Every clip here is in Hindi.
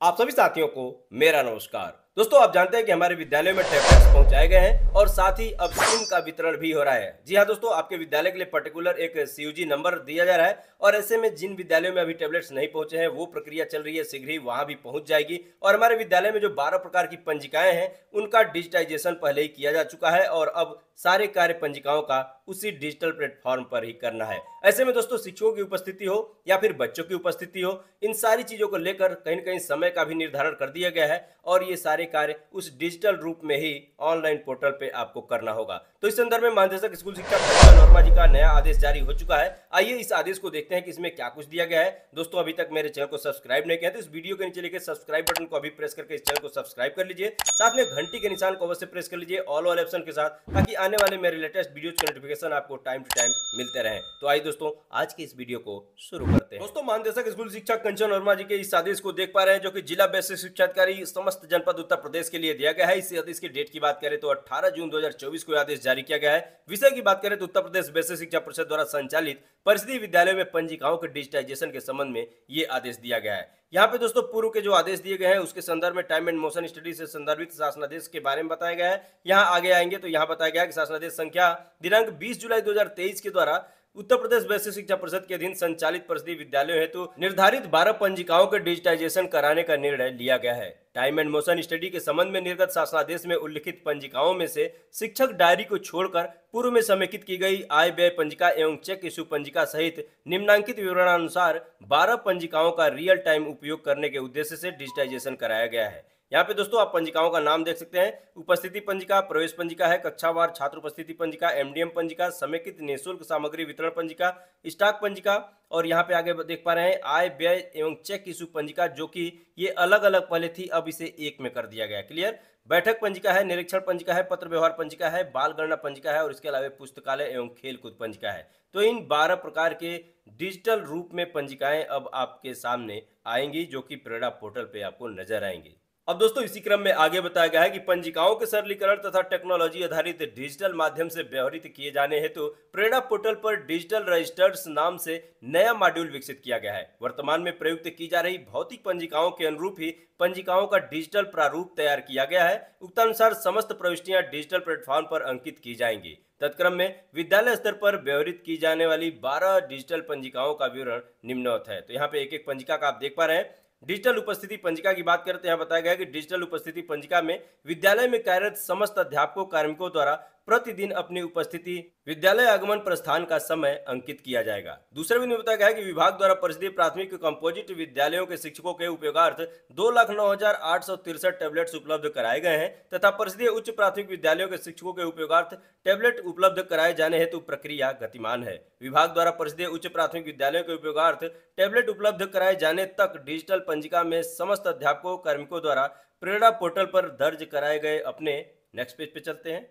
आप सभी साथियों को मेरा नमस्कार। दोस्तों, आप जानते हैं कि हमारे विद्यालय में टैबलेट्स पहुंचाए गए हैं और साथ ही अब सिम का वितरण भी हो रहा है। जी हाँ दोस्तों, आपके विद्यालय के लिए पर्टिकुलर एक सीयूजी नंबर दिया जा रहा है और ऐसे में जिन विद्यालयों में अभी टैबलेट्स नहीं पहुंचे हैं वो प्रक्रिया चल रही है, शीघ्र ही वहां भी पहुंच जाएगी। और हमारे विद्यालय में जो 12 प्रकार की पंजिकाएं हैं उनका डिजिटाइजेशन पहले ही किया जा चुका है और अब सारे कार्य पंजिकाओं का उसी डिजिटल प्लेटफॉर्म पर ही करना है। ऐसे में दोस्तों, शिक्षकों की उपस्थिति हो या फिर बच्चों की उपस्थिति हो, इन सारी चीजों को लेकर कहीं न कहीं समय का भी निर्धारण कर दिया गया है और ये सारे कार्य उस डिजिटल रूप में ही ऑनलाइन पोर्टल पे आपको करना होगा। तो इस संदर्भ में महानिदेशक स्कूल शिक्षा कंचन वर्मा जी का नया आदेश जारी हो चुका है। आइए इस आदेश को देखते हैं कि इसमें क्या कुछ दिया गया है। दोस्तों, अभी तक मेरे चैनल को सब्सक्राइब नहीं किया तो इस वीडियो के नीचे लिखे सब्सक्राइब बटन को अभी प्रेस करके इस चैनल को सब्सक्राइब कर लीजिए। साथ में घंटी के निशान को अवश्य प्रेस कर लीजिए ऑल वाले ऑप्शन के साथ, ताकि आने वाले मेरे लेटेस्ट वीडियोज के नोटिफिकेशन आपको टाइम टू टाइम मिलते रहें। तो आइए दोस्तों, आज की इस वीडियो को शुरू करते हैं। दोस्तों, महानिदेशक स्कूल शिक्षा कंचन वर्मा जी के इस आदेश को देख पा रहे हैं, जो कि जिला बेसिक शिक्षा अधिकारी समस्त जनपद उत्तर प्रदेश के लिए दिया गया है। इस आदेश की डेट की बात करें तो 18 जून 2024 को आदेश जारी किया गया है। विषय की बात करें तो उत्तर प्रदेश बेसिक शिक्षा परिषद द्वारा संचालित परिषदीय विद्यालयों में पंजिकाओं के डिजिटाइजेशन के संबंध में ये आदेश दिया गया है। यहाँ पे दोस्तों, पूर्व के जो आदेश दिए गए हैं उसके संदर्भ में टाइम एंड मोशन स्टडी से संदर्भित शासनादेश के बारे में बताया गया है। यहाँ आगे आएंगे तो यहाँ बताया गया है कि शासनादेश संख्या दिनांक 20 जुलाई 2023 के द्वारा उत्तर प्रदेश बेसिक शिक्षा परिषद के अधीन संचालित परिषदीय विद्यालयों हेतु निर्धारित 12 पंजिकाओं के डिजिटाइजेशन कराने का निर्णय लिया गया है। टाइम एंड मोशन स्टडी के संबंध में निर्गत शासनादेश में उल्लिखित पंजिकाओं में से शिक्षक डायरी को छोड़कर पूर्व में समेकित की गई आय व्यय पंजिका एवं चेक इशू पंजिका सहित निम्नांकित विवरणानुसार 12 पंजिकाओं का रियल टाइम उपयोग करने के उद्देश्य से डिजिटाइजेशन कराया गया है। यहाँ पे दोस्तों, आप पंजिकाओं का नाम देख सकते हैं। उपस्थिति पंजिका, प्रवेश पंजिका है, कक्षावार छात्र उपस्थिति पंजिका, एमडीएम पंजिका, समेकित निःशुल्क सामग्री वितरण पंजिका, स्टॉक पंजिका और यहाँ पे आगे देख पा रहे हैं आय व्यय एवं चेक इशू पंजिका, जो कि ये अलग अलग पहले थी, अब इसे एक में कर दिया गया। क्लियर। बैठक पंजिका है, निरीक्षण पंजिका है, पत्र व्यवहार पंजिका है, बाल गणना पंजिका है और इसके अलावा पुस्तकालय एवं खेलकूद पंजिका है। तो इन 12 प्रकार के डिजिटल रूप में पंजिकाएं अब आपके सामने आएंगी, जो कि प्रेरणा पोर्टल पे आपको नजर आएंगी। अब दोस्तों, इसी क्रम में आगे बताया गया है कि पंजिकाओं के सरलीकरण तथा टेक्नोलॉजी आधारित डिजिटल माध्यम से व्यवहृत किए जाने हेतु प्रेरणा पोर्टल पर डिजिटल रजिस्टर्स नाम से नया मॉड्यूल विकसित किया गया है। वर्तमान में प्रयुक्त की जा रही भौतिक पंजिकाओं के अनुरूप ही पंजिकाओं का डिजिटल प्रारूप तैयार किया गया है। उक्तानुसार समस्त प्रविष्टियां डिजिटल प्लेटफॉर्म पर अंकित की जाएंगी। तत्क्रम में विद्यालय स्तर पर व्यवहृत की जाने वाली 12 डिजिटल पंजिकाओं का विवरण निम्नवत है। तो यहाँ पे एक एक पंजिका का आप देख पा रहे हैं। डिजिटल उपस्थिति पंजिका की बात करते हैं, यहाँ बताया गया है कि डिजिटल उपस्थिति पंजिका में विद्यालय में कार्यरत समस्त अध्यापकों कार्मिकों द्वारा प्रतिदिन अपनी उपस्थिति, विद्यालय आगमन प्रस्थान का समय अंकित किया जाएगा। दूसरे बिंदु में बताया गया है कि विभाग द्वारा परिषदीय प्राथमिक कंपोजिट विद्यालयों के शिक्षकों के उपयोगार्थ 2,09,863 टैबलेट्स उपलब्ध कराए गए हैं तथा परिषदीय उच्च प्राथमिक विद्यालयों के शिक्षकों के उपयोगार्थ टैबलेट उपलब्ध कराए जाने हेतु प्रक्रिया गतिमान है। विभाग द्वारा परिषदीय उच्च प्राथमिक विद्यालयों के उपयोगार्थ टैबलेट उपलब्ध कराए जाने तक डिजिटल पंजिका में समस्त अध्यापकों कार्मिकों द्वारा प्रेरणा पोर्टल पर दर्ज कराए गए अपने नेक्स्ट पेज पे चलते हैं।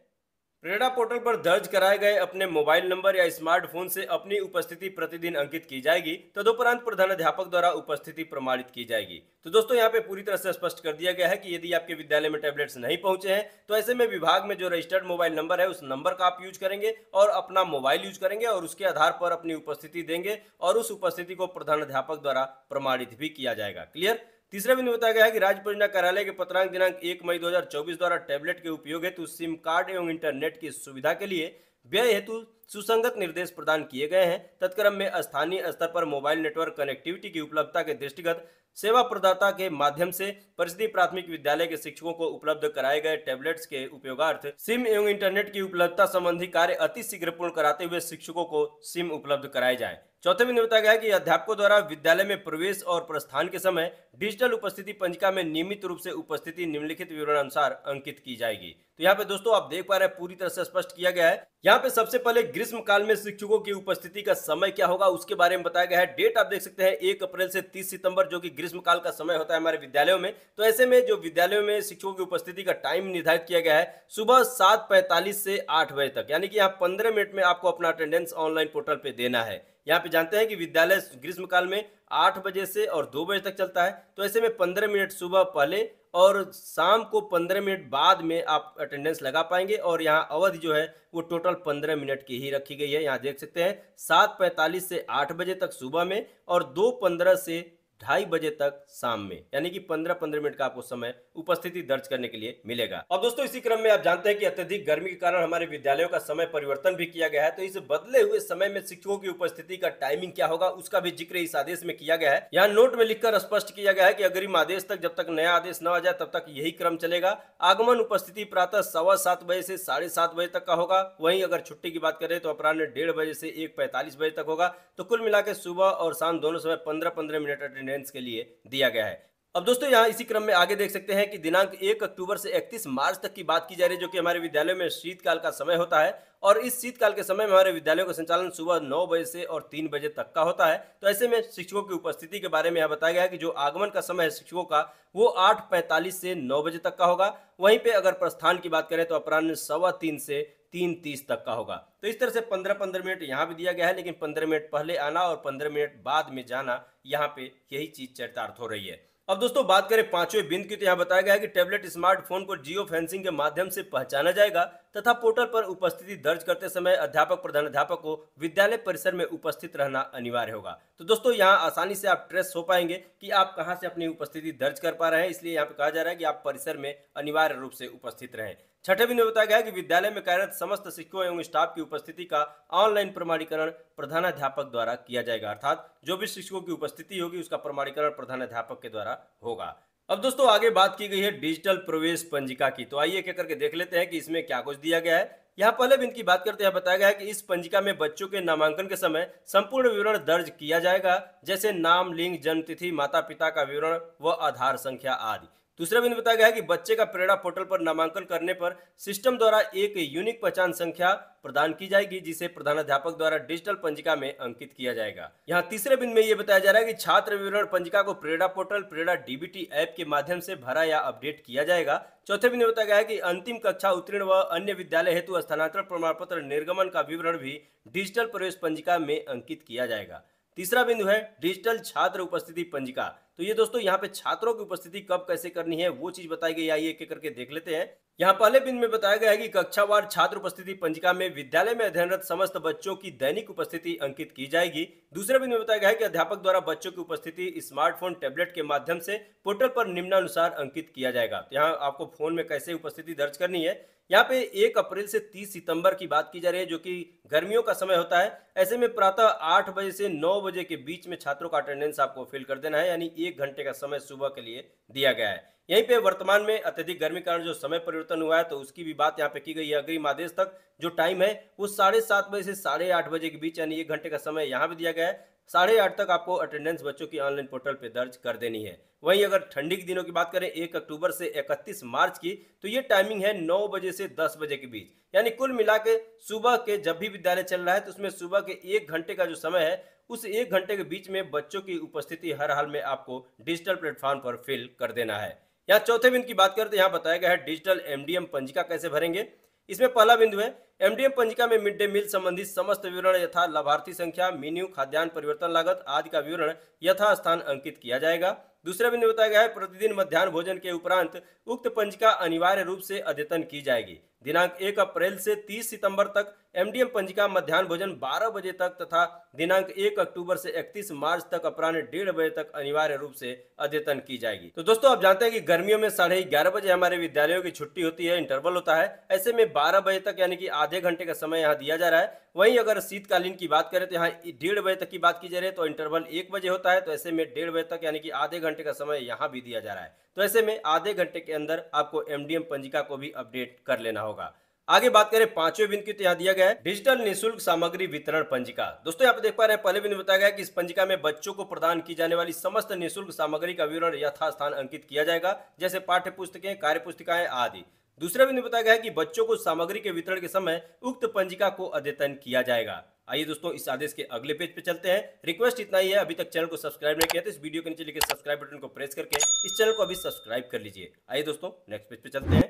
प्रेरणा पोर्टल पर दर्ज कराए गए अपने मोबाइल नंबर या स्मार्टफोन से अपनी उपस्थिति प्रतिदिन अंकित की जाएगी। तदुपरांत प्रधानाध्यापक द्वारा उपस्थिति प्रमाणित की जाएगी। तो दोस्तों, यहाँ पे पूरी तरह से स्पष्ट कर दिया गया है कि यदि आपके विद्यालय में टैबलेट्स नहीं पहुंचे हैं तो ऐसे में विभाग में जो रजिस्टर्ड मोबाइल नंबर है उस नंबर का आप यूज करेंगे और अपना मोबाइल यूज करेंगे और उसके आधार पर अपनी उपस्थिति देंगे और उस उपस्थिति को प्रधानाध्यापक द्वारा प्रमाणित भी किया जाएगा। क्लियर। तीसरा बिंदु बताया गया है कि राज्य परियोजना कार्यालय के पत्रांक दिनांक 1 मई 2024 द्वारा टैबलेट के उपयोग हेतु सिम कार्ड एवं इंटरनेट की सुविधा के लिए व्यय हेतु सुसंगत निर्देश प्रदान किए गए हैं। तत्क्रम में स्थानीय स्तर पर मोबाइल नेटवर्क कनेक्टिविटी की उपलब्धता के दृष्टिगत सेवा प्रदाता के माध्यम से परिषदीय प्राथमिक विद्यालय के शिक्षकों को उपलब्ध कराए गए टैबलेट्स के उपयोगार्थ सिम एवं इंटरनेट की उपलब्धता संबंधी कार्य अति शीघ्र पूर्ण कराते हुए शिक्षकों को सिम उपलब्ध कराए जाए। चौथे बिंदु बताया गया है कि अध्यापकों द्वारा विद्यालय में प्रवेश और प्रस्थान के समय डिजिटल उपस्थिति पंजिका में नियमित रूप से उपस्थिति निम्नलिखित विवरणानुसार अंकित की जाएगी। तो यहाँ पे दोस्तों, आप देख पा रहे हैं पूरी तरह से स्पष्ट किया गया है। यहाँ पे सबसे पहले ग्रीष्म काल में शिक्षकों की उपस्थिति का समय क्या होगा उसके बारे में बताया गया है। डेट आप देख सकते हैं 1 अप्रैल से 30 सितंबर, जो कि ग्रीष्म काल का समय होता है हमारे विद्यालयों में। तो ऐसे में जो विद्यालयों में शिक्षकों की उपस्थिति का टाइम निर्धारित किया गया है सुबह 7:45 से 8 बजे तक, यानी कि यहाँ 15 मिनट में आपको अपना अटेंडेंस ऑनलाइन पोर्टल पे देना है। यहाँ पे जानते हैं कि विद्यालय ग्रीष्म काल में 8 बजे से और 2 बजे तक चलता है। तो ऐसे में 15 मिनट सुबह पहले और शाम को 15 मिनट बाद में आप अटेंडेंस लगा पाएंगे और यहाँ अवधि जो है वो टोटल 15 मिनट की ही रखी गई है। यहाँ देख सकते हैं 7:45 से 8 बजे तक सुबह में और 2:15 से 2:30 बजे तक शाम में, यानी कि 15-15 मिनट का आपको समय उपस्थिति दर्ज करने के लिए मिलेगा। अब दोस्तों इसी क्रम में आप जानते हैं कि अत्यधिक गर्मी के कारण हमारे विद्यालयों का समय परिवर्तन भी किया गया है, तो इस बदले हुए समय में शिक्षकों की उपस्थिति का टाइमिंग क्या होगा उसका भी जिक्र इस आदेश में किया गया है। यहाँ नोट में लिखकर स्पष्ट किया गया है कि अग्रिम आदेश तक, जब तक नया आदेश न आ जाए तब तक यही क्रम चलेगा। आगमन उपस्थिति प्रातः 7:15 बजे से 7:30 बजे तक का होगा। वहीं अगर छुट्टी की बात करें तो अपराह्न 1:30 बजे से 1:45 बजे तक होगा। तो कुल मिलाकर सुबह और शाम दोनों समय 15-15 मिनट अटेंडेंस के लिए दिया गया है। अब दोस्तों यहाँ इसी क्रम में आगे देख सकते हैं कि दिनांक 1 अक्टूबर से 31 मार्च तक की बात की जा रही है, जो कि हमारे विद्यालयों में शीतकाल का समय होता है। और इस शीतकाल के समय में हमारे विद्यालयों का संचालन सुबह 9 बजे से और 3 बजे तक का होता है। तो ऐसे में शिक्षकों की उपस्थिति के बारे में यहाँ बताया गया है कि जो आगमन का समय है शिक्षकों का वो 8:45 से 9 बजे तक का होगा। वहीं पे अगर प्रस्थान की बात करें तो अपराह्न 3:15 से 3:30 तक का होगा। तो इस तरह से 15-15 मिनट यहाँ भी दिया गया है, लेकिन 15 मिनट पहले आना और 15 मिनट बाद में जाना, यहाँ पे यही चीज चरितार्थ हो रही है। अब दोस्तों बात करें पांचवें बिंदु की, तो यहाँ बताया गया है कि टैबलेट स्मार्टफोन को जियो फेंसिंग के माध्यम से पहचाना जाएगा तथा पोर्टल पर उपस्थिति दर्ज करते समय अध्यापक प्रधानाध्यापक को विद्यालय परिसर में उपस्थित रहना अनिवार्य होगा। तो दोस्तों यहाँ आसानी से आप ट्रेस हो पाएंगे कि आप कहाँ से अपनी उपस्थिति दर्ज कर पा रहे हैं, इसलिए यहाँ पे कहा जा रहा है कि आप परिसर में अनिवार्य रूप से उपस्थित रहें। छठे बिंदु में बताया गया है कि विद्यालय में कार्यरत समस्त शिक्षकों एवं स्टाफ की उपस्थिति का ऑनलाइन प्रमाणीकरण प्रधानाध्यापक द्वारा किया जाएगा, अर्थात जो भी शिक्षकों की उपस्थिति होगी उसका प्रमाणीकरण प्रधानाध्यापक के द्वारा होगा। अब दोस्तों आगे बात की गई है डिजिटल प्रवेश पंजिका की, तो आइए एक एक करके देख लेते हैं कि इसमें क्या कुछ दिया गया है। यहाँ पहले बिंदु की बात करते हैं, बताया गया है कि इस पंजिका में बच्चों के नामांकन के समय संपूर्ण विवरण दर्ज किया जाएगा, जैसे नाम, लिंग, जन्मतिथि, माता पिता का विवरण व आधार संख्या आदि। दूसरा बिंदु बताया गया है कि बच्चे का प्रेरणा पोर्टल पर नामांकन करने पर सिस्टम द्वारा एक यूनिक पहचान संख्या प्रदान की जाएगी, जिसे प्रधानाध्यापक द्वारा डिजिटल पंजिका में अंकित किया जाएगा। यहाँ तीसरे बिंदु में ये बताया जा रहा है कि छात्र विवरण पंजिका को प्रेरणा पोर्टल, प्रेरणा डीबीटी ऐप के माध्यम से भरा या अपडेट किया जाएगा। चौथे बिंदु में बताया गया है कि अंतिम कक्षा उत्तीर्ण व अन्य विद्यालय हेतु स्थानांतरण प्रमाण पत्र निर्गमन का विवरण भी डिजिटल प्रवेश पंजिका में अंकित किया जाएगा। तीसरा बिंदु है डिजिटल छात्र उपस्थिति पंजिका। तो ये दोस्तों यहाँ पे छात्रों की उपस्थिति कब कैसे करनी है वो चीज बताई गई, आइए एक एक करके देख लेते हैं। यहाँ पहले बिंदु में बताया गया है कि कक्षावार छात्र उपस्थिति पंजिका में विद्यालय में अध्ययनरत समस्त बच्चों की दैनिक उपस्थिति अंकित की जाएगी। दूसरे बिंदु में बताया गया है कि अध्यापक द्वारा बच्चों की उपस्थिति स्मार्टफोन, टैबलेट के माध्यम से पोर्टल पर निम्नानुसार अंकित किया जाएगा। तो यहाँ आपको फोन में कैसे उपस्थिति दर्ज करनी है, यहाँ पे 1 अप्रैल से 30 सितंबर की बात की जा रही है, जो कि गर्मियों का समय होता है। ऐसे में प्रातः 8 बजे से 9 बजे के बीच में छात्रों का अटेंडेंस आपको फिल कर देना है, यानी 1 घंटे का समय सुबह के लिए दिया गया है। यहीं पे वर्तमान में अत्यधिक गर्मी के कारण जो समय परिवर्तन हुआ है तो उसकी भी बात यहाँ पे की गई है। अग्रिम आदेश तक जो टाइम है वो 7:30 बजे से 8:30 बजे के बीच, यानी 1 घंटे का समय यहाँ भी दिया गया है। 8:30 तक आपको अटेंडेंस बच्चों की ऑनलाइन पोर्टल पे दर्ज कर देनी है। वहीं अगर ठंडी के दिनों की बात करें 1 अक्टूबर से 31 मार्च की, तो ये टाइमिंग है 9 बजे से 10 बजे के बीच, यानी कुल मिला के सुबह के जब भी विद्यालय चल रहा है तो उसमें सुबह के 1 घंटे का जो समय है उस 1 घंटे के बीच में बच्चों की उपस्थिति हर हाल में आपको डिजिटल प्लेटफॉर्म पर फिल कर देना है। यहाँ चौथे बिंदु की बात करते हैं, यहाँ बताया गया है डिजिटल एमडीएम पंजिका कैसे भरेंगे। इसमें पहला बिंदु है एमडीएम पंजिका में मिड डे मील संबंधित समस्त विवरण यथा लाभार्थी संख्या, मेन्यू, खाद्यान्न परिवर्तन लागत आदि का विवरण यथास्थान अंकित किया जाएगा। दूसरा बिंदु बताया गया है प्रतिदिन मध्याह्न भोजन के उपरांत उक्त पंजिका अनिवार्य रूप से अद्यतन की जाएगी। दिनांक 1 अप्रैल से 30 सितंबर तक एमडीएम पंजिका मध्याह्न भोजन 12 बजे तक तथा दिनांक 1 अक्टूबर से 31 मार्च तक अपराह्न 1:30 बजे तक अनिवार्य रूप से अद्यतन की जाएगी। तो दोस्तों आप जानते हैं कि गर्मियों में 11:30 बजे हमारे विद्यालयों की छुट्टी होती है, इंटरवल होता है। ऐसे में 12 बजे तक यानी कि आधे घंटे का समय यहाँ दिया जा रहा है। वहीं अगर शीतकालीन की बात करें तो यहाँ 1:30 बजे तक की बात की जा रही है, तो इंटरवल 1 बजे होता है। तो ऐसे में 1:30 बजे तक यानी कि आधे घंटे का समय यहाँ भी दिया जा रहा है। तो ऐसे में आधे घंटे के अंदर आपको एमडीएम पंजिका को भी अपडेट कर लेना होगा। आगे बात करें पांचवें बिंदु की, तो यहाँ दिया गया है डिजिटल निःशुल्क सामग्री वितरण पंजिका। दोस्तों यहाँ पे देख पा रहे हैं पहले बिंदु बताया गया कि इस पंजिका में बच्चों को प्रदान की जाने वाली समस्त निःशुल्क सामग्री का विवरण यथास्थान अंकित किया जाएगा, जैसे पाठ्य पुस्तकें, कार्य पुस्तिकाएं आदि। दूसरा बिंदु बताया गया है कि बच्चों को सामग्री के वितरण के समय उक्त पंजिका को अद्यतन किया जाएगा। आइए दोस्तों इस आदेश के अगले पेज पे चलते हैं। रिक्वेस्ट इतना ही है, अभी तक चैनल को सब्सक्राइब नहीं किया तो इस वीडियो के नीचे लिखे सब्सक्राइब बटन को प्रेस करके इस चैनल को अभी सब्सक्राइब कर लीजिए। आइए दोस्तों नेक्स्ट पेज पे चलते हैं।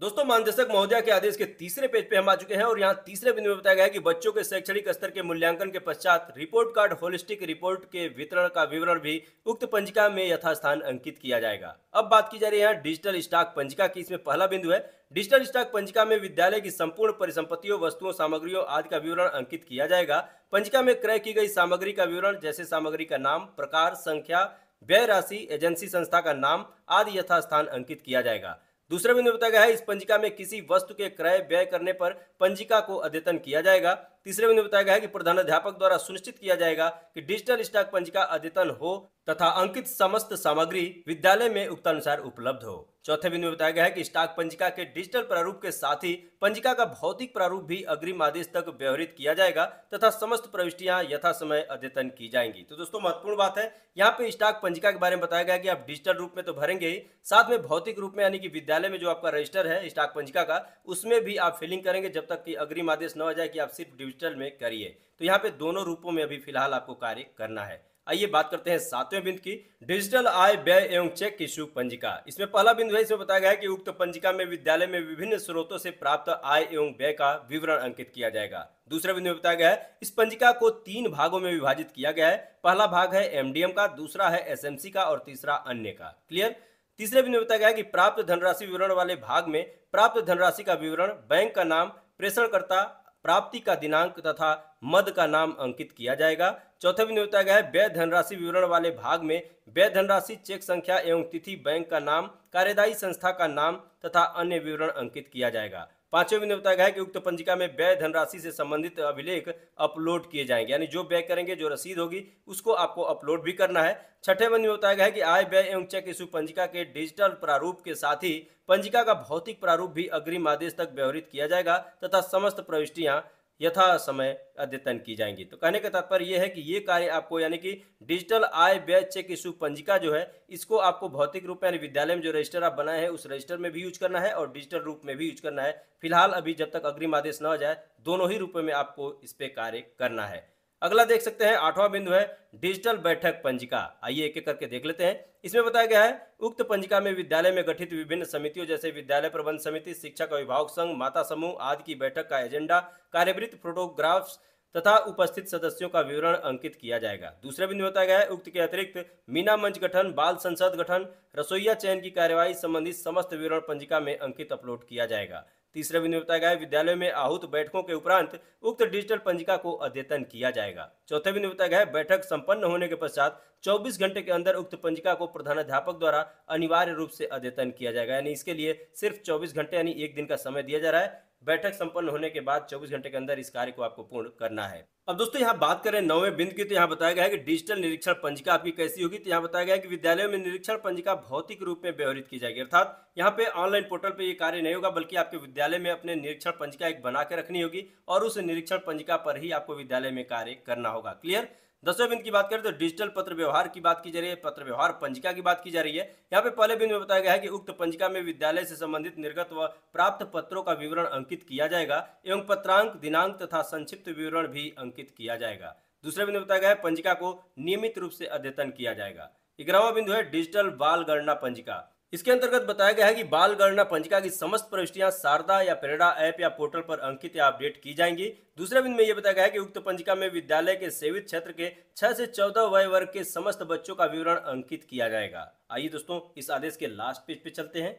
दोस्तों, महानिदेशक महोदया के आदेश के तीसरे पेज पे हम आ चुके हैं और यहाँ तीसरे बिंदु में बताया गया है कि बच्चों के शैक्षणिक स्तर के मूल्यांकन के पश्चात रिपोर्ट कार्ड होलिस्टिक रिपोर्ट के वितरण का विवरण भी उक्त पंजिका में यथास्थान अंकित किया जाएगा। अब बात की जा रही है यहाँ डिजिटल स्टॉक पंजिका की। इसमें पहला बिंदु है, डिजिटल स्टॉक पंजिका में विद्यालय की संपूर्ण परिसंपत्तियों, वस्तुओं, सामग्रियों आदि का विवरण अंकित किया जाएगा। पंजिका में क्रय की गई सामग्री का विवरण जैसे सामग्री का नाम, प्रकार, संख्या, व्यय राशि, एजेंसी, संस्था का नाम आदि यथास्थान अंकित किया जाएगा। दूसरा बिंदु बताया गया है, इस पंजिका में किसी वस्तु के क्रय व्यय करने पर पंजिका को अद्यतन किया जाएगा। तीसरे बिंदु बताया गया है कि प्रधानाध्यापक द्वारा सुनिश्चित किया जाएगा कि डिजिटल स्टॉक पंजिका अद्यतन हो तथा अंकित समस्त सामग्री विद्यालय में उक्तानुसार उपलब्ध हो। चौथे बिंदु में बताया गया है कि स्टॉक पंजिका के डिजिटल प्रारूप के साथ ही पंजिका का भौतिक प्रारूप भी अग्रिम आदेश तक व्यवहारित किया जाएगा तथा समस्त प्रविष्टियां यथा समय अद्यतन की जाएंगी। तो दोस्तों, महत्वपूर्ण बात है यहाँ पे स्टॉक पंजिका के बारे में बताया गया कि आप डिजिटल रूप में तो भरेंगे ही, साथ में भौतिक रूप में यानी कि विद्यालय में जो आपका रजिस्टर है स्टॉक पंजिका का, उसमें भी आप फिलिंग करेंगे जब तक कि अग्रिम आदेश न हो जाए कि आप सिर्फ डिजिटल में करिए। तो यहाँ पे दोनों रूपों में अभी फिलहाल आपको कार्य करना है। आइए बात करते हैं सातवें बिंदु की, डिजिटल आय व्यय एवं चेक की शुल्क पंजिका। इसमें पहला बिंदु है, इसमें बताया गया है कि उक्त पंजिका में विद्यालय में विभिन्न स्रोतों से प्राप्त आय एवं व्यय का विवरण अंकित किया जाएगा। दूसरा बिंदु में बताया गया है, इस पंजिका को 3 भागों में विभाजित किया गया है। पहला भाग है एमडीएम का, दूसरा है एसएमसी का और तीसरा अन्य का। क्लियर। तीसरे बिंदु में बताया गया है कि प्राप्त धनराशि विवरण वाले भाग में प्राप्त धनराशि का विवरण, बैंक का नाम, प्रेषणकर्ता, प्राप्ति का दिनांक तथा मद का नाम अंकित किया जाएगा। चौथे बिंदु बताया गया है, व्यय धनराशि विवरण वाले भाग में व्यय धनराशि, चेक संख्या एवं तिथि, बैंक का नाम, कार्यदायी संस्था का नाम तथा अन्य विवरण अंकित किया जाएगा। पांचवें बिंदु बताया गया है कि उक्त पंजिका में व्यय धनराशि से संबंधित अभिलेख अपलोड किए जाएंगे, यानी जो व्यय करेंगे, जो रसीद होगी उसको आपको अपलोड भी करना है। छठे बिंदु बताया गया है कि आय व्यय एवं चेक इशू पंजिका के डिजिटल प्रारूप के साथ ही पंजिका का भौतिक प्रारूप भी अग्रिम आदेश तक व्यवहारित किया जाएगा तथा समस्त प्रविष्टियां यथा समय अद्यतन की जाएंगी। तो कहने का तात्पर्य यह है कि ये कार्य आपको, यानी कि डिजिटल आय व्यय चेक इशू पंजिका जो है, इसको आपको भौतिक रूप में यानी विद्यालय में जो रजिस्टर आप बनाए हैं उस रजिस्टर में भी यूज करना है और डिजिटल रूप में भी यूज करना है। फिलहाल अभी जब तक अग्रिम आदेश न हो जाए, दोनों ही रूपों में आपको इस पे कार्य करना है। अगला देख सकते हैं, 8वां बिंदु है डिजिटल बैठक पंजिका। आइए एक एक करके देख लेते हैं। इसमें बताया गया है, उक्त पंजिका में विद्यालय में गठित विभिन्न समितियों जैसे विद्यालय प्रबंध समिति, शिक्षक अभिभावक संघ, माता समूह आदि की बैठक का एजेंडा, कार्यवृत्त, फोटोग्राफ्स तथा उपस्थित सदस्यों का विवरण अंकित किया जाएगा। दूसरे बिंदु बताया गया है, उक्त के अतिरिक्त मीना मंच गठन, बाल संसद गठन, रसोईया चयन की कार्यवाही संबंधित समस्त विवरण पंजिका में अंकित अपलोड किया जाएगा। तीसरे बिंदु बताया गया है, विद्यालय में आहूत बैठकों के उपरांत उक्त डिजिटल पंजिका को अद्यतन किया जाएगा। चौथे बिंदु बताया गया है, बैठक संपन्न होने के पश्चात 24 घंटे के अंदर उक्त पंजिका को प्रधानाध्यापक द्वारा अनिवार्य रूप से अद्यतन किया जाएगा। यानी इसके लिए सिर्फ 24 घंटे यानी 1 दिन का समय दिया जा रहा है। बैठक संपन्न होने के बाद 24 घंटे के अंदर इस कार्य को आपको पूर्ण करना है। अब दोस्तों, यहाँ बात करें 9वें बिंदु की, तो यहाँ बताया गया है कि डिजिटल निरीक्षण पंजिका आपकी कैसी होगी। तो यहाँ बताया गया है कि विद्यालयों में निरीक्षण पंजिका भौतिक रूप में व्यवहारित की जाएगी, अर्थात यहाँ पे ऑनलाइन पोर्टल पे ये कार्य नहीं होगा, बल्कि आपके विद्यालय में अपने निरीक्षण पंजिका एक बना के रखनी होगी और उस निरीक्षण पंजिका पर ही आपको विद्यालय में कार्य करना होगा। क्लियर। 10वें बिंदु की बात करें तो डिजिटल पत्र व्यवहार की बात की जा रही है, पत्र व्यवहार पंजिका की बात की जा रही है। यहाँ पे पहले बिंदु में बताया गया है कि उक्त पंजिका में विद्यालय से संबंधित निर्गत व प्राप्त पत्रों का विवरण अंकित किया जाएगा एवं पत्रांक, दिनांक तथा संक्षिप्त विवरण भी अंकित किया जाएगा। दूसरे बिंदु बताया गया है, पंजिका को नियमित रूप से अद्यतन किया जाएगा। 11वां बिंदु है डिजिटल बाल गणना पंजिका। इसके अंतर्गत बताया गया है कि बाल गणना पंजिका की समस्त प्रविष्टियां शारदा या प्रेरणा ऐप या पोर्टल पर अंकित या अपडेट की जाएंगी। दूसरे बिंदु में यह बताया गया है कि उक्त पंजिका में विद्यालय के सेवित क्षेत्र के 6 से 14 वय वर्ग के समस्त बच्चों का विवरण अंकित किया जाएगा। आइए दोस्तों, इस आदेश के लास्ट पेज पे चलते हैं।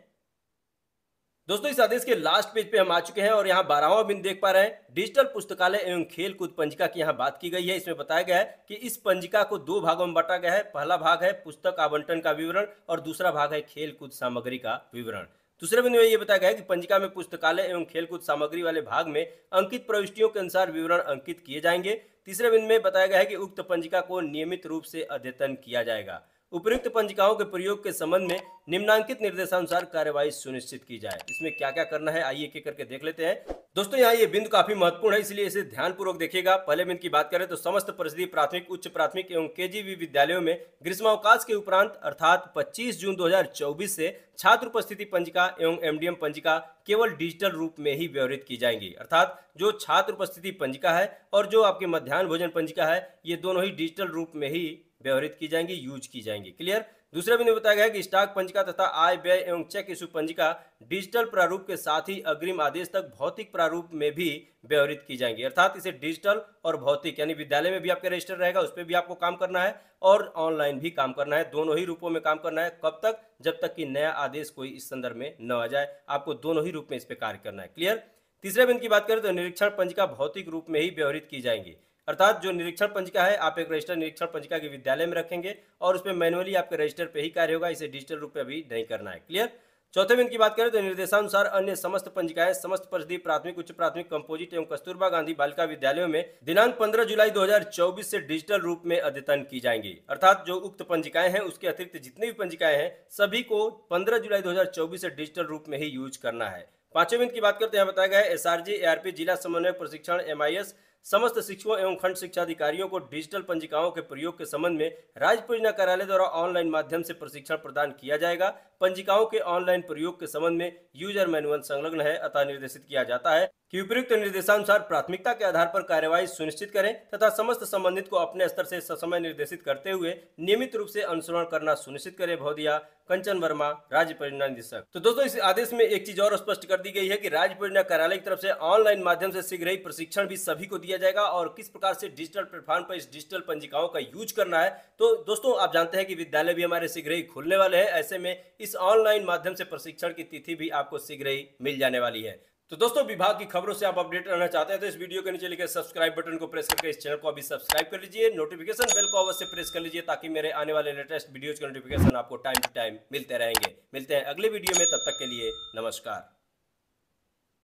दोस्तों, इस आदेश के लास्ट पेज पे हम आ चुके हैं और यहाँ 12वां बिंदु देख पा रहे हैं, डिजिटल पुस्तकालय एवं खेल कूद पंजिका की यहाँ बात की गई है। इसमें बताया गया है कि इस पंजिका को 2 भागों में बांटा गया है। पहला भाग है पुस्तक आवंटन का विवरण और दूसरा भाग है खेल कूद सामग्री का विवरण। दूसरे बिंदु में यह बताया गया है कि पंजिका में पुस्तकालय एवं खेलकूद सामग्री वाले भाग में अंकित प्रविष्टियों के अनुसार विवरण अंकित किए जाएंगे। तीसरे बिंदु में बताया गया है कि उक्त पंजिका को नियमित रूप से अद्यतन किया जाएगा। उपयुक्त पंजिकाओं के प्रयोग के संबंध में निम्नांकित निर्देशानुसार कार्यवाही सुनिश्चित की जाए। इसमें क्या क्या करना है आइए एक करके देख लेते हैं। दोस्तों, यहाँ ये बिंदु काफी महत्वपूर्ण है, इसलिए इसे ध्यानपूर्वक देखिएगा। पहले बिंदु की बात करें तो समस्त परिषदीय प्राथमिक, उच्च प्राथमिक एवं केजीवी विद्यालयों में ग्रीष्मावकाश के उपरांत अर्थात 25 जून 2024 से छात्र उपस्थिति पंजिका एवं एमडीएम पंजिका केवल डिजिटल रूप में ही व्यवहारित की जाएंगी। अर्थात जो छात्र उपस्थिति पंजिका है और जो आपके मध्याह्न भोजन पंजिका है, ये दोनों ही डिजिटल रूप में ही व्यवहारित की जाएंगी, यूज की जाएंगी। क्लियर। दूसरे बिंदु में बताया गया है कि स्टॉक पंजिका तथा आय व्यय एवं चेक इशू पंजिका डिजिटल प्रारूप के साथ ही अग्रिम आदेश तक भौतिक प्रारूप में भी व्यवहारित की जाएंगी। अर्थात इसे डिजिटल और भौतिक यानी विद्यालय में भी आपका रजिस्टर रहेगा, उस पर भी आपको काम करना है और ऑनलाइन भी काम करना है, दोनों ही रूपों में काम करना है। कब तक? जब तक कि नया आदेश कोई इस संदर्भ में न आ जाए, आपको दोनों ही रूप में इस पर कार्य करना है। क्लियर? तीसरे बिंदु की बात करें तो निरीक्षण पंजिका भौतिक रूप में ही व्यवहारित की जाएंगी। अर्थात जो निरीक्षण पंजिका है, आप एक रजिस्टर निरीक्षण पंजिका के विद्यालय में रखेंगे और उसमें मैनुअली आपके रजिस्टर पे ही कार्य होगा, इसे डिजिटल रूप में अभी नहीं करना है। क्लियर? चौथे बिंदु की बात करें तो निर्देशानुसार अन्य समस्त पंजिकाएं समस्त परिषदीय प्राथमिक, उच्च प्राथमिक, कंपोजिट एवं कस्तूरबा गांधी बालिका विद्यालयों में दिनांक 15 जुलाई 2024 से डिजिटल रूप में अद्यतन की जाएंगी। अर्थात जो उक्त पंजिकाएं हैं उसके अतिरिक्त जितनी भी पंजिकाएं हैं सभी को 15 जुलाई 2024 से डिजिटल रूप में ही यूज करना है। पांचवें बिंदु की बात करते हैं, यहाँ बताया गया है एसआरजी एआरपी जिला समन्वय प्रशिक्षण एमआईएस समस्त शिक्षकों एवं खंड शिक्षा अधिकारियों को डिजिटल पंजिकाओं के प्रयोग के संबंध में राज्य परियोजना कार्यालय द्वारा ऑनलाइन माध्यम से प्रशिक्षण प्रदान किया जाएगा। पंजिकाओं के ऑनलाइन प्रयोग के संबंध में यूजर मैनुअल संलग्न है, अतः निर्देशित किया जाता है कि उपयुक्त निर्देशानुसार प्राथमिकता के आधार पर कार्यवाही सुनिश्चित करें तथा समस्त संबंधित को अपने स्तर से ससमय निर्देशित करते हुए नियमित रूप से अनुसरण करना सुनिश्चित करें। भौदिया कंचन वर्मा, राज्य परियोजना निदेशक। तो दोस्तों इस आदेश में एक चीज और स्पष्ट कर दी गई है कि राज्य परियोजना कार्यालय की तरफ से ऑनलाइन माध्यम से शीघ्र ही प्रशिक्षण भी सभी को दिया जाएगा और किस प्रकार से डिजिटल प्लेटफॉर्म पर इस डिजिटल पंजिकाओं का यूज करना है। तो दोस्तों आप जानते हैं कि विद्यालय भी हमारे शीघ्र ही खुलने वाले हैं, ऐसे में इस ऑनलाइन माध्यम से प्रशिक्षण की तिथि भी आपको शीघ्र ही मिल जाने वाली है। तो दोस्तों विभाग की खबरों से आप अपडेट रहना चाहते हैं तो इस वीडियो के नीचे लिखे सब्सक्राइब बटन को प्रेस करके इस चैनल को अभी सब्सक्राइब कर लीजिए, नोटिफिकेशन बेल को अवश्य प्रेस कर लीजिए ताकि मेरे आने वाले लेटेस्ट वीडियोज के नोटिफिकेशन आपको टाइम टू टाइम मिलते रहेंगे। मिलते हैं अगले वीडियो में, तब तक के लिए नमस्कार।